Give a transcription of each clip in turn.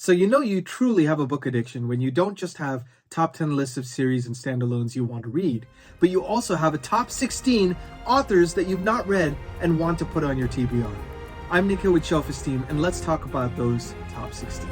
So you know you truly have a book addiction when you don't just have top 10 lists of series and standalones you want to read, but you also have a top 16 authors that you've not read and want to put on your TBR. I'm Nikhil with Shelf-Esteem, and let's talk about those top 16.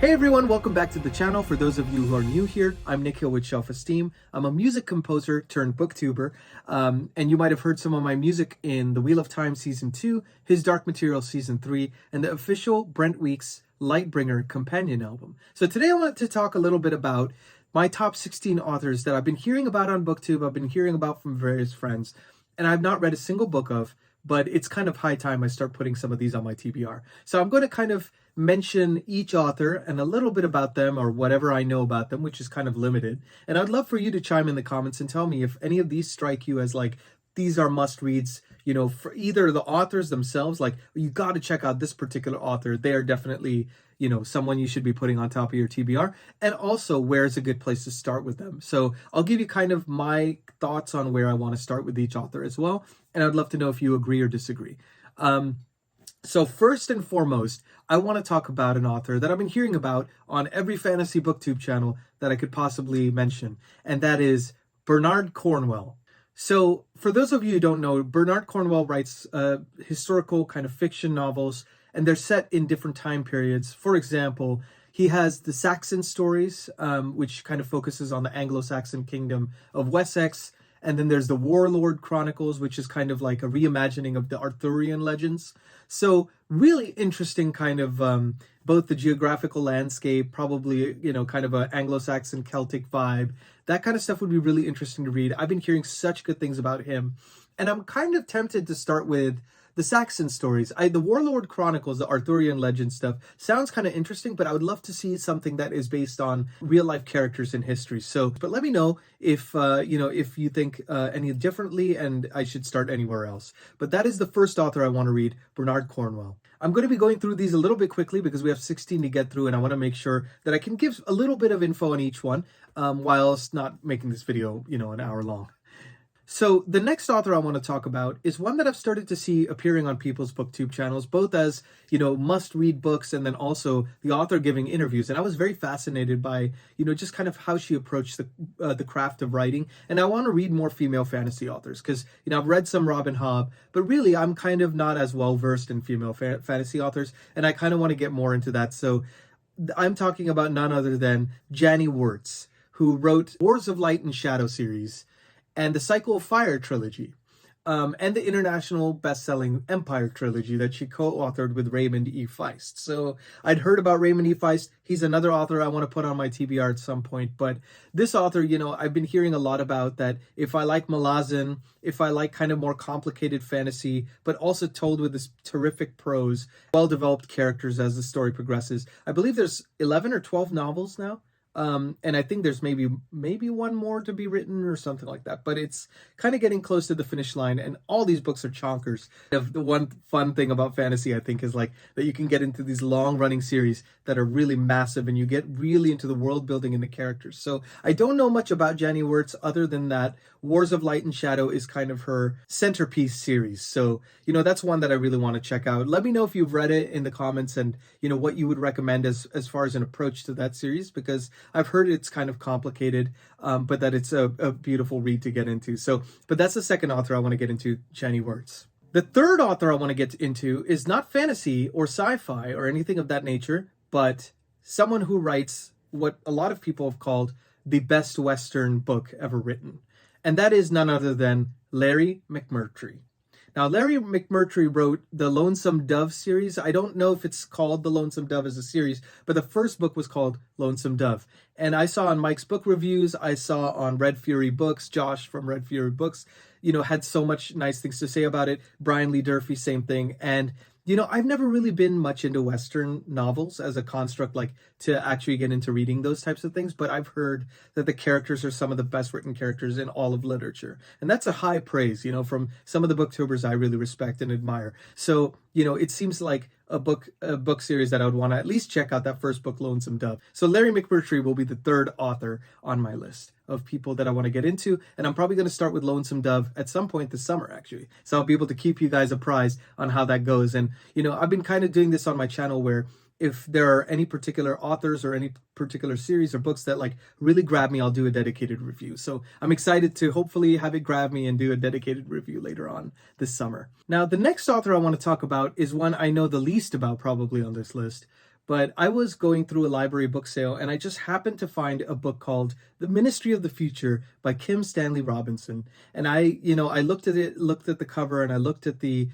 Hey everyone, welcome back to the channel. For those of you who are new here, I'm Nikhil with Shelf-Esteem. I'm a music composer turned booktuber, and you might have heard some of my music in The Wheel of Time Season 2, His Dark Material Season 3, and the official Brent Weeks Lightbringer companion album. So today I wanted to talk a little bit about my top 16 authors that I've been hearing about on Booktube, I've been hearing about from various friends, and I've not read a single book of, but it's kind of high time I start putting some of these on my TBR. So I'm going to kind of mention each author and a little bit about them or whatever I know about them, which is kind of limited. And I'd love for you to chime in the comments and tell me if any of these strike you as like, these are must reads, you know, for either the authors themselves, like you got to check out this particular author. They are definitely, you know, someone you should be putting on top of your TBR, and also where's a good place to start with them. So I'll give you kind of my thoughts on where I want to start with each author as well. And I'd love to know if you agree or disagree. So first and foremost, I want to talk about an author that I've been hearing about on every fantasy booktube channel that I could possibly mention, and that is Bernard Cornwell. So for those of you who don't know, Bernard Cornwell writes historical kind of fiction novels, and they're set in different time periods. For example, he has the Saxon stories, which kind of focuses on the Anglo-Saxon kingdom of Wessex. And then there's the Warlord Chronicles, which is kind of like a reimagining of the Arthurian legends. So really interesting kind of both the geographical landscape, probably, you know, kind of a Anglo-Saxon Celtic vibe. That kind of stuff would be really interesting to read. I've been hearing such good things about him. And I'm kind of tempted to start with the Saxon stories. The Warlord Chronicles, the Arthurian legend stuff, sounds kind of interesting, but I would love to see something that is based on real life characters in history. So, but let me know if, you know, if you think any differently and I should start anywhere else. But that is the first author I want to read, Bernard Cornwell. I'm going to be going through these a little bit quickly because we have 16 to get through, and I want to make sure that I can give a little bit of info on each one, whilst not making this video, you know, an hour long. So the next author I want to talk about is one that I've started to see appearing on people's booktube channels, both as, you know, must-read books and then also the author giving interviews. And I was very fascinated by, you know, just kind of how she approached the craft of writing. And I want to read more female fantasy authors because, you know, I've read some Robin Hobb, but really I'm kind of not as well-versed in female fantasy authors, and I kind of want to get more into that. So I'm talking about none other than Janny Wurts, who wrote Wars of Light and Shadow series, and the Cycle of Fire trilogy, and the international best-selling Empire trilogy that she co-authored with Raymond E. Feist. So I'd heard about Raymond E. Feist. He's another author I want to put on my TBR at some point. But this author, you know, I've been hearing a lot about that if I like Malazan, if I like kind of more complicated fantasy, but also told with this terrific prose, well-developed characters as the story progresses. I believe there's 11 or 12 novels now. And I think there's maybe one more to be written or something like that, but it's kind of getting close to the finish line, and all these books are chonkers. The one fun thing about fantasy, I think, is like that you can get into these long running series that are really massive and you get really into the world building and the characters. So I don't know much about Janny Wurts other than that Wars of Light and Shadow is kind of her centerpiece series. So, you know, that's one that I really want to check out. Let me know if you've read it in the comments and, you know, what you would recommend as far as an approach to that series, because I've heard it's kind of complicated, but that it's a beautiful read to get into. So, but that's the second author I want to get into, Janny Wurts. The third author I want to get into is not fantasy or sci-fi or anything of that nature, but someone who writes what a lot of people have called the best Western book ever written. And that is none other than Larry McMurtry. Now, Larry McMurtry wrote the Lonesome Dove series. I don't know if it's called The Lonesome Dove as a series, but the first book was called Lonesome Dove. And I saw on Mike's book reviews, I saw on Red Fury Books, Josh from Red Fury Books, you know, had so much nice things to say about it. Brian Lee Durfee, same thing. And I've never really been much into Western novels as a construct, like to actually get into reading those types of things, but I've heard that the characters are some of the best written characters in all of literature. And that's a high praise, from some of the booktubers I really respect and admire. So, it seems like a book series that I would want to at least check out that first book, Lonesome Dove. So Larry McMurtry will be the third author on my list of people that I want to get into. And I'm probably going to start with Lonesome Dove at some point this summer, actually. So I'll be able to keep you guys apprised on how that goes. And, I've been kind of doing this on my channel where if there are any particular authors or any particular series or books that like really grab me, I'll do a dedicated review. So I'm excited to hopefully have it grab me and do a dedicated review later on this summer. Now, the next author I want to talk about is one I know the least about probably on this list. But I was going through a library book sale and I just happened to find a book called The Ministry of the Future by Kim Stanley Robinson. And I looked at it, looked at the cover, and I looked at the,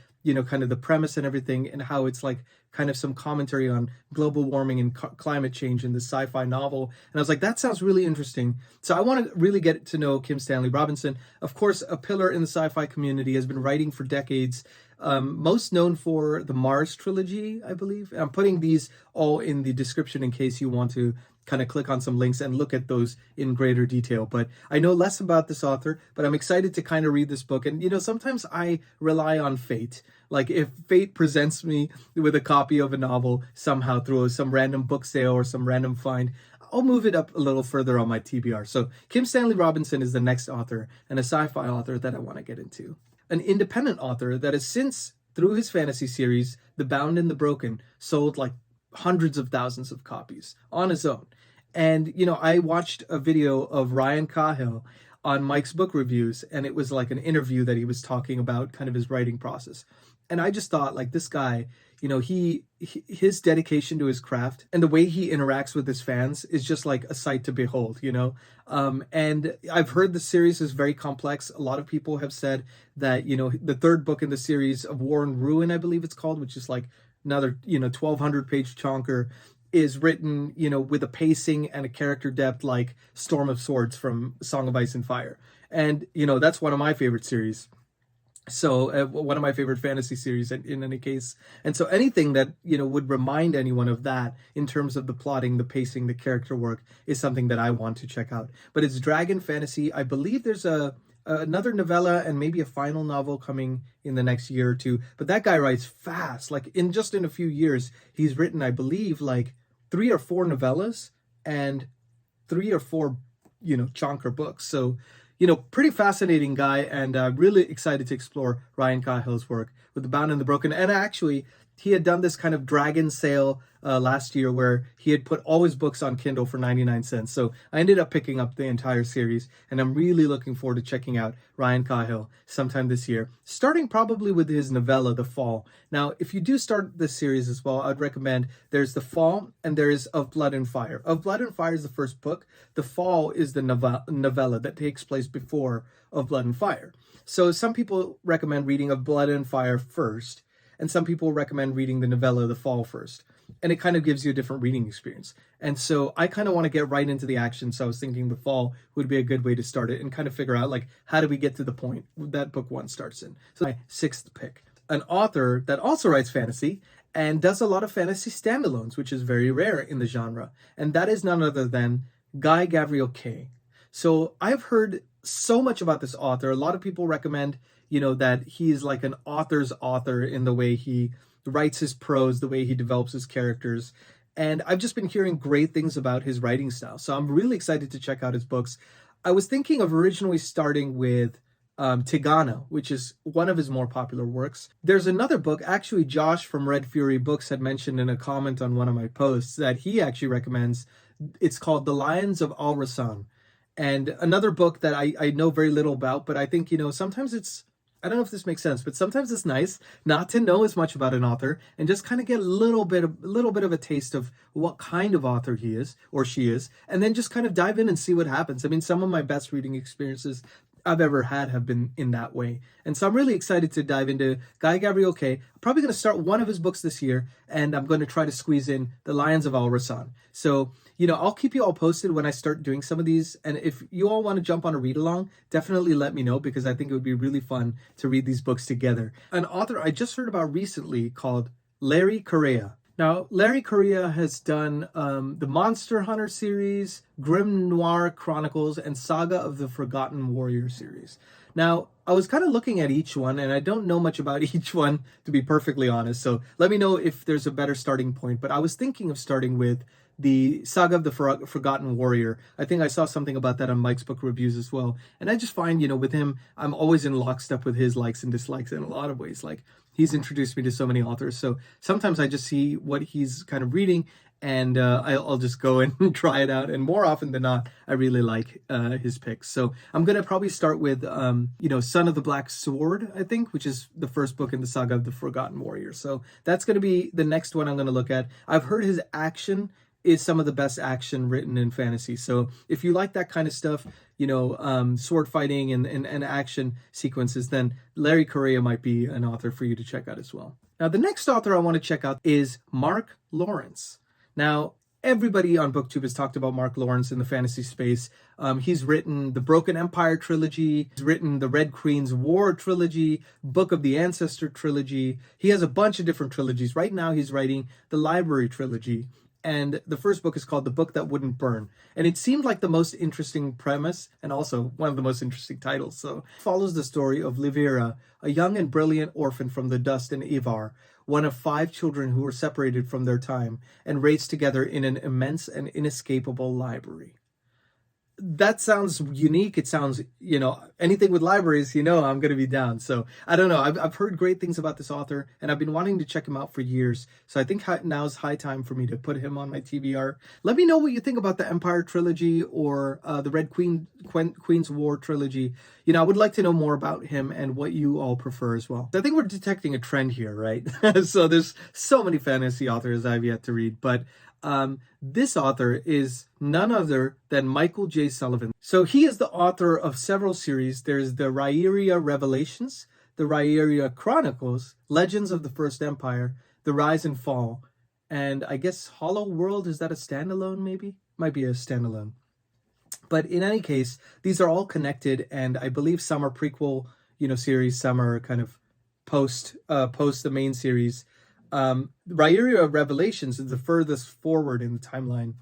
kind of the premise and everything, and how it's like kind of some commentary on global warming and climate change in the sci-fi novel. And I was like, that sounds really interesting. So I want to really get to know Kim Stanley Robinson. Of course, a pillar in the sci-fi community, has been writing for decades. Most known for the Mars trilogy, I believe. I'm putting these all in the description in case you want to kind of click on some links and look at those in greater detail. But I know less about this author, but I'm excited to kind of read this book. And, sometimes I rely on fate. Like if fate presents me with a copy of a novel somehow through some random book sale or some random find, I'll move it up a little further on my TBR. So Kim Stanley Robinson is the next author, and a sci-fi author that I want to get into. An independent author that has since, through his fantasy series, The Bound and the Broken, sold like hundreds of thousands of copies on his own. And, I watched a video of Ryan Cahill on Mike's Book Reviews, and it was like an interview that he was talking about kind of his writing process. And I just thought, like, this guy, his dedication to his craft and the way he interacts with his fans is just like a sight to behold, and I've heard the series is very complex. A lot of people have said that, the third book in the series of War and Ruin, I believe it's called, which is like another, 1,200 page chonker, is written, with a pacing and a character depth like Storm of Swords from Song of Ice and Fire. And, that's one of my favorite series. So one of my favorite fantasy series in any case. And so anything that, would remind anyone of that in terms of the plotting, the pacing, the character work is something that I want to check out. But it's dragon fantasy. I believe there's another novella and maybe a final novel coming in the next year or two. But that guy writes fast. Like in a few years, he's written, I believe, like 3 or 4 novellas and 3 or 4, chonker books. So, pretty fascinating guy, and really excited to explore Ryan Cahill's work with The Bound and the Broken. And actually, he had done this kind of dragon sale last year where he had put all his books on Kindle for 99 cents. So I ended up picking up the entire series, and I'm really looking forward to checking out Ryan Cahill sometime this year, starting probably with his novella, The Fall. Now, if you do start this series as well, I'd recommend there's The Fall and there is Of Blood and Fire. Of Blood and Fire is the first book. The Fall is the novella that takes place before Of Blood and Fire. So some people recommend reading Of Blood and Fire first, and some people recommend reading the novella The Fall first. And it kind of gives you a different reading experience. And so I kind of want to get right into the action. So I was thinking The Fall would be a good way to start it and kind of figure out, like, how do we get to the point that book 1 starts in? So my 6th pick, an author that also writes fantasy and does a lot of fantasy standalones, which is very rare in the genre. And that is none other than Guy Gavriel Kay. So I've heard so much about this author. A lot of people recommend, that he's like an author's author in the way he writes his prose, the way he develops his characters. And I've just been hearing great things about his writing style. So I'm really excited to check out his books. I was thinking of originally starting with Tigana, which is one of his more popular works. There's another book, actually Josh from Red Fury Books had mentioned in a comment on one of my posts that he actually recommends. It's called The Lions of Al-Rasan. And another book that I know very little about, but I think, sometimes I don't know if this makes sense, but sometimes it's nice not to know as much about an author and just kind of get a little bit of a taste of what kind of author he is or she is, and then just kind of dive in and see what happens. I mean, some of my best reading experiences I've ever had have been in that way. And so I'm really excited to dive into Guy Gavriel Kay. I'm probably going to start one of his books this year, and I'm going to try to squeeze in The Lions of Al-Rasan. So, I'll keep you all posted when I start doing some of these. And if you all want to jump on a read along, definitely let me know, because I think it would be really fun to read these books together. An author I just heard about recently called Larry Correia. Now, Larry Correia has done the Monster Hunter series, Grim Noir Chronicles, and Saga of the Forgotten Warrior series. Now, I was kind of looking at each one, and I don't know much about each one, to be perfectly honest. So let me know if there's a better starting point. But I was thinking of starting with the Saga of the Forgotten Warrior. I think I saw something about that on Mike's book reviews as well. And I just find, with him, I'm always in lockstep with his likes and dislikes in a lot of ways. Like, he's introduced me to so many authors. So sometimes I just see what he's kind of reading, and I'll just go and try it out. And more often than not, I really like his picks. So I'm going to probably start with, Son of the Black Sword, I think, which is the first book in the Saga of the Forgotten Warrior. So that's going to be the next one I'm going to look at. I've heard his action is some of the best action written in fantasy. So if you like that kind of stuff, sword fighting and action sequences, then Larry Correia might be an author for you to check out as well. Now, the next author I want to check out is Mark Lawrence. Now, everybody on Booktube has talked about Mark Lawrence in the fantasy space. He's written the Broken Empire trilogy. He's written the Red Queen's War trilogy, Book of the Ancestor trilogy. He has a bunch of different trilogies. Right now, he's writing the Library trilogy. And the first book is called The Book That Wouldn't Burn. And it seemed like the most interesting premise and also one of the most interesting titles. So it follows the story of Livira, a young and brilliant orphan from the dust in Ivar, one of 5 children who were separated from their time and raised together in an immense and inescapable library. That sounds unique. It sounds, anything with libraries, I'm going to be down. So I don't know. I've heard great things about this author, and I've been wanting to check him out for years. So I think now's high time for me to put him on my TBR. Let me know what you think about the Empire trilogy or the Red Queen's War trilogy. I would like to know more about him and what you all prefer as well. I think we're detecting a trend here, right? So there's so many fantasy authors I've yet to read, but this author is none other than Michael J. Sullivan. So he is the author of several series. There's the Rhaeria Revelations, the Rhaeria Chronicles, Legends of the First Empire, The Rise and Fall, and I guess Hollow World. Is that a standalone maybe? Might be a standalone. But in any case, these are all connected, and I believe some are prequel, series, some are kind of post the main series. Rhaeria Revelations is the furthest forward in the timeline.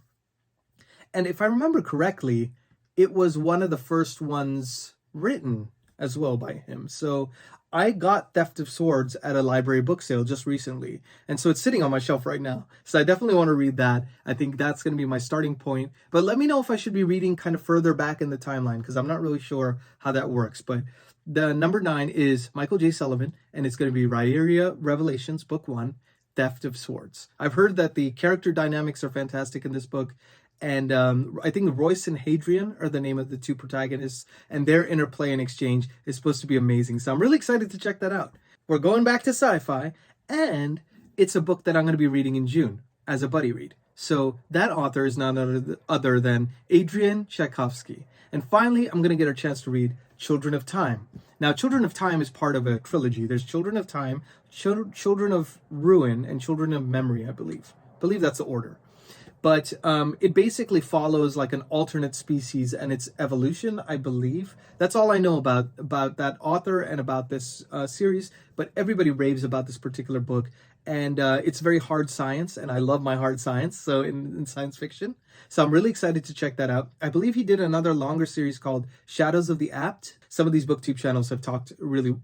And if I remember correctly, it was one of the first ones written as well by him. So I got Theft of Swords at a library book sale just recently. And so it's sitting on my shelf right now. So I definitely want to read that. I think that's going to be my starting point. But let me know if I should be reading kind of further back in the timeline, because I'm not really sure how that works. But the number 9 is Michael J. Sullivan, and it's going to be Rhaeria Revelations, Book 1, Theft of Swords. I've heard that the character dynamics are fantastic in this book, and I think Royce and Hadrian are the name of the 2 protagonists, and their interplay and exchange is supposed to be amazing. So I'm really excited to check that out. We're going back to sci-fi, and it's a book that I'm going to be reading in June as a buddy read. So that author is none other than Adrian Tchaikovsky. And finally, I'm going to get a chance to read Children of Time. Now, Children of Time is part of a trilogy. There's Children of Time, Children of Ruin, and Children of Memory, I believe. I believe that's the order. But it basically follows like an alternate species and its evolution, I believe. That's all I know about that author and about this series. But everybody raves about this particular book. And it's very hard science, and I love my hard science, so in science fiction. So I'm really excited to check that out. I believe he did another longer series called Shadows of the Apt. Some of these booktube channels have talked really,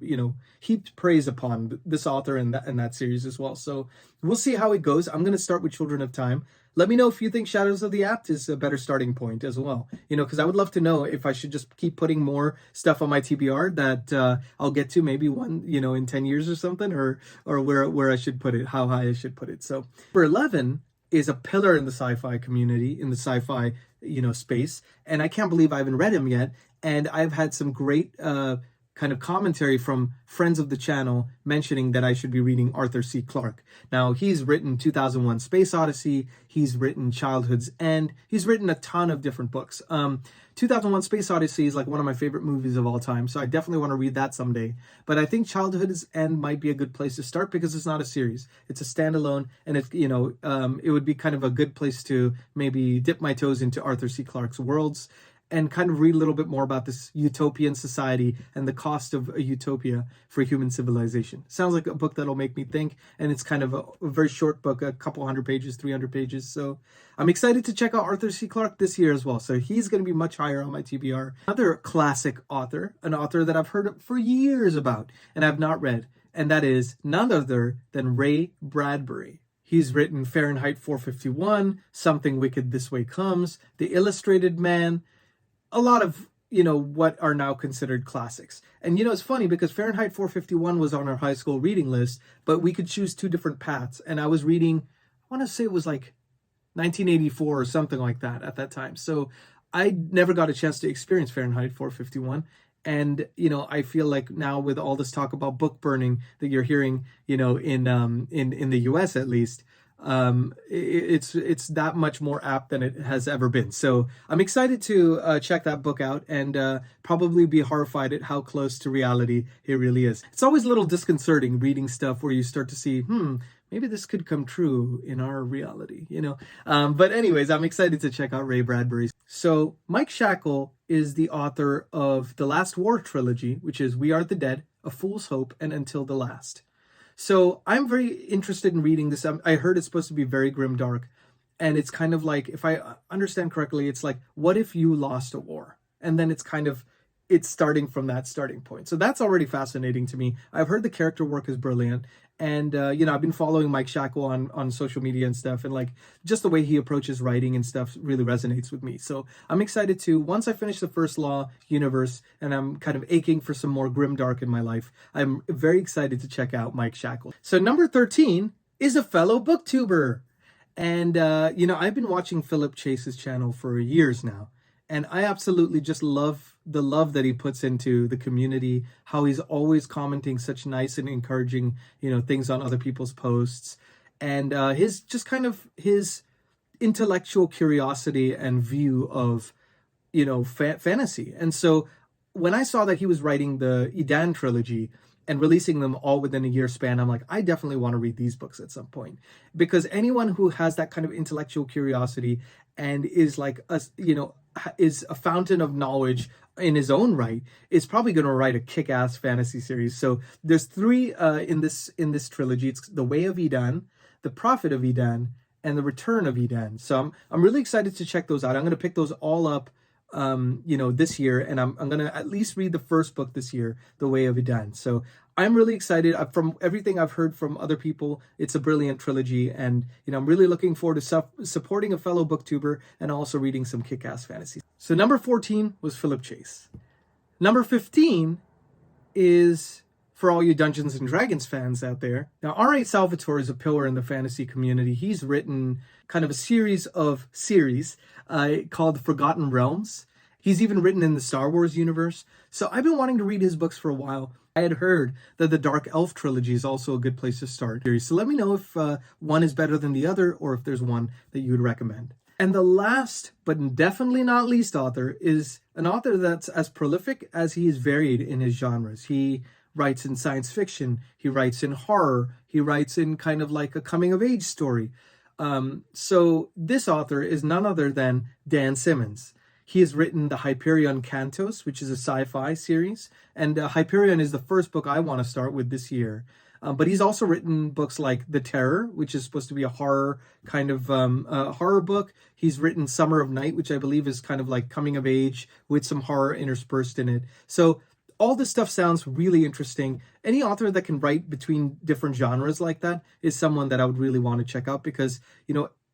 heaped praise upon this author and that series as well. So we'll see how it goes. I'm going to start with Children of Time. Let me know if you think Shadows of the Apt is a better starting point as well. Because I would love to know if I should just keep putting more stuff on my TBR that I'll get to maybe one, in 10 years or something, or where I should put it, how high I should put it. So number 11 is a pillar in the sci-fi community, in the sci-fi, space. And I can't believe I haven't read him yet. And I've had some great kind of commentary from friends of the channel mentioning that I should be reading Arthur C. Clarke. Now, he's written 2001 Space Odyssey, he's written Childhood's End, he's written a ton of different books. 2001 Space Odyssey is like one of my favorite movies of all time, so I definitely want to read that someday. But I think Childhood's End might be a good place to start because it's not a series. It's a standalone, and it would be kind of a good place to maybe dip my toes into Arthur C. Clarke's worlds. and kind of read a little bit more about this utopian society and the cost of a utopia for human civilization. Sounds like a book that'll make me think, and it's kind of a very short book, a couple hundred pages, 300 pages. So I'm excited to check out Arthur C. Clarke this year as well. So he's going to be much higher on my TBR. Another classic author, an author that I've heard for years about and I've not read, and that is none other than Ray Bradbury. He's written Fahrenheit 451, Something Wicked This Way Comes, The Illustrated Man, a lot of, what are now considered classics. And, it's funny because Fahrenheit 451 was on our high school reading list, but we could choose two different paths. And I was reading, I want to say it was like 1984 or something like that at that time. So I never got a chance to experience Fahrenheit 451. And, I feel like now with all this talk about book burning that you're hearing, in the US at least, it's that much more apt than it has ever been. So I'm excited to check that book out and probably be horrified at how close to reality it really is. It's always a little disconcerting reading stuff where you start to see, maybe this could come true in our reality, But anyways, I'm excited to check out Ray Bradbury. So Mike Shackle is the author of the Last War trilogy, which is We Are the Dead, A Fool's Hope, and Until the Last. So I'm very interested in reading this. I heard it's supposed to be very grimdark. And it's kind of like, if I understand correctly, it's like, what if you lost a war? And then it's starting from that starting point. So that's already fascinating to me. I've heard the character work is brilliant. And, I've been following Mike Shackle on social media and stuff. And like just the way he approaches writing and stuff really resonates with me. So I'm excited to, once I finish the First Law universe and I'm kind of aching for some more grimdark in my life, I'm very excited to check out Mike Shackle. So number 13 is a fellow booktuber. And, I've been watching Philip Chase's channel for years now. And I absolutely just love the love that he puts into the community, how he's always commenting such nice and encouraging, things on other people's posts. And his intellectual curiosity and view of, fantasy. And so when I saw that he was writing the Edan trilogy and releasing them all within a year span, I'm like, I definitely want to read these books at some point. Because anyone who has that kind of intellectual curiosity and is like, is a fountain of knowledge in his own right, is probably going to write a kick-ass fantasy series. So there's three in this trilogy. It's The Way of Edan, The Prophet of Edan, and The Return of Edan. So I'm really excited to check those out. I'm going to pick those all up this year, and I'm going to at least read the first book this year, The Way of Edan. So I'm really excited. From everything I've heard from other people, it's a brilliant trilogy, and I'm really looking forward to supporting a fellow booktuber and also reading some kick-ass fantasy. So number 14 was Philip Chase. Number 15 is for all you Dungeons and Dragons fans out there. Now, R.A. Salvatore is a pillar in the fantasy community. He's written kind of a series called Forgotten Realms. He's even written in the Star Wars universe. So I've been wanting to read his books for a while. I had heard that the Dark Elf trilogy is also a good place to start. So let me know if one is better than the other or if there's one that you would recommend. And the last, but definitely not least author is an author that's as prolific as he is varied in his genres. He writes in science fiction. He writes in horror. He writes in kind of like a coming-of-age story. So this author is none other than Dan Simmons. He has written the Hyperion Cantos, which is a sci-fi series. And Hyperion is the first book I want to start with this year. But he's also written books like The Terror, which is supposed to be a horror kind of horror book. He's written Summer of Night, which I believe is kind of like coming of age with some horror interspersed in it. So all this stuff sounds really interesting. Any author that can write between different genres like that is someone that I would really want to check out because,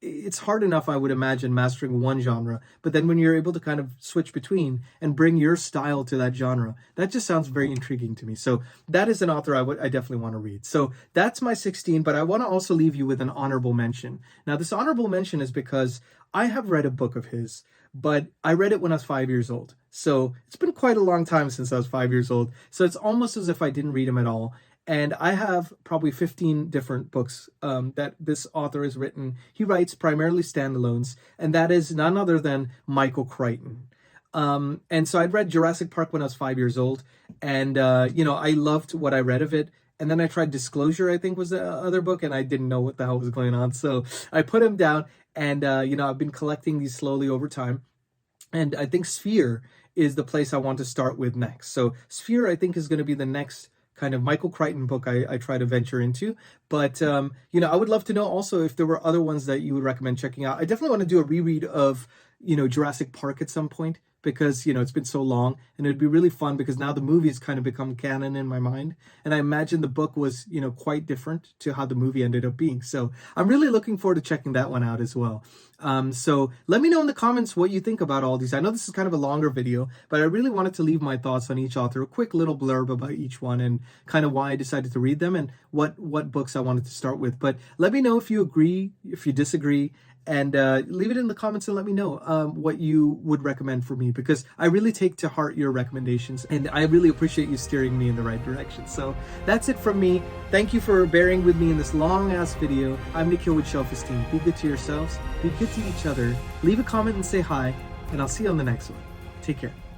it's hard enough, I would imagine, mastering one genre, but then when you're able to kind of switch between and bring your style to that genre, that just sounds very intriguing to me. So that is an author I definitely want to read. So that's my 16, but I want to also leave you with an honorable mention. Now, this honorable mention is because I have read a book of his, but I read it when I was 5 years old. So it's been quite a long time since I was 5 years old. So it's almost as if I didn't read him at all. And I have probably 15 different books that this author has written. He writes primarily standalones, and that is none other than Michael Crichton. And so I'd read Jurassic Park when I was 5 years old, and, I loved what I read of it. And then I tried Disclosure, I think was the other book, and I didn't know what the hell was going on. So I put him down, and, I've been collecting these slowly over time. And I think Sphere is the place I want to start with next. So Sphere, I think, is going to be the next kind of Michael Crichton book I try to venture into. But, I would love to know also if there were other ones that you would recommend checking out. I definitely want to do a reread of, Jurassic Park at some point, because, it's been so long, and it'd be really fun because now the movie has kind of become canon in my mind. And I imagine the book was, quite different to how the movie ended up being. So I'm really looking forward to checking that one out as well. So let me know in the comments what you think about all these. I know this is kind of a longer video, but I really wanted to leave my thoughts on each author, a quick little blurb about each one and kind of why I decided to read them and what books I wanted to start with. But let me know if you agree, if you disagree, and leave it in the comments and let me know what you would recommend for me, because I really take to heart your recommendations and I really appreciate you steering me in the right direction. So that's it from me. Thank you for bearing with me in this long ass video. I'm Nikhil with Shelf-Esteem. Be good to yourselves, be good to each other, leave a comment and say hi, and I'll see you on the next one. Take care.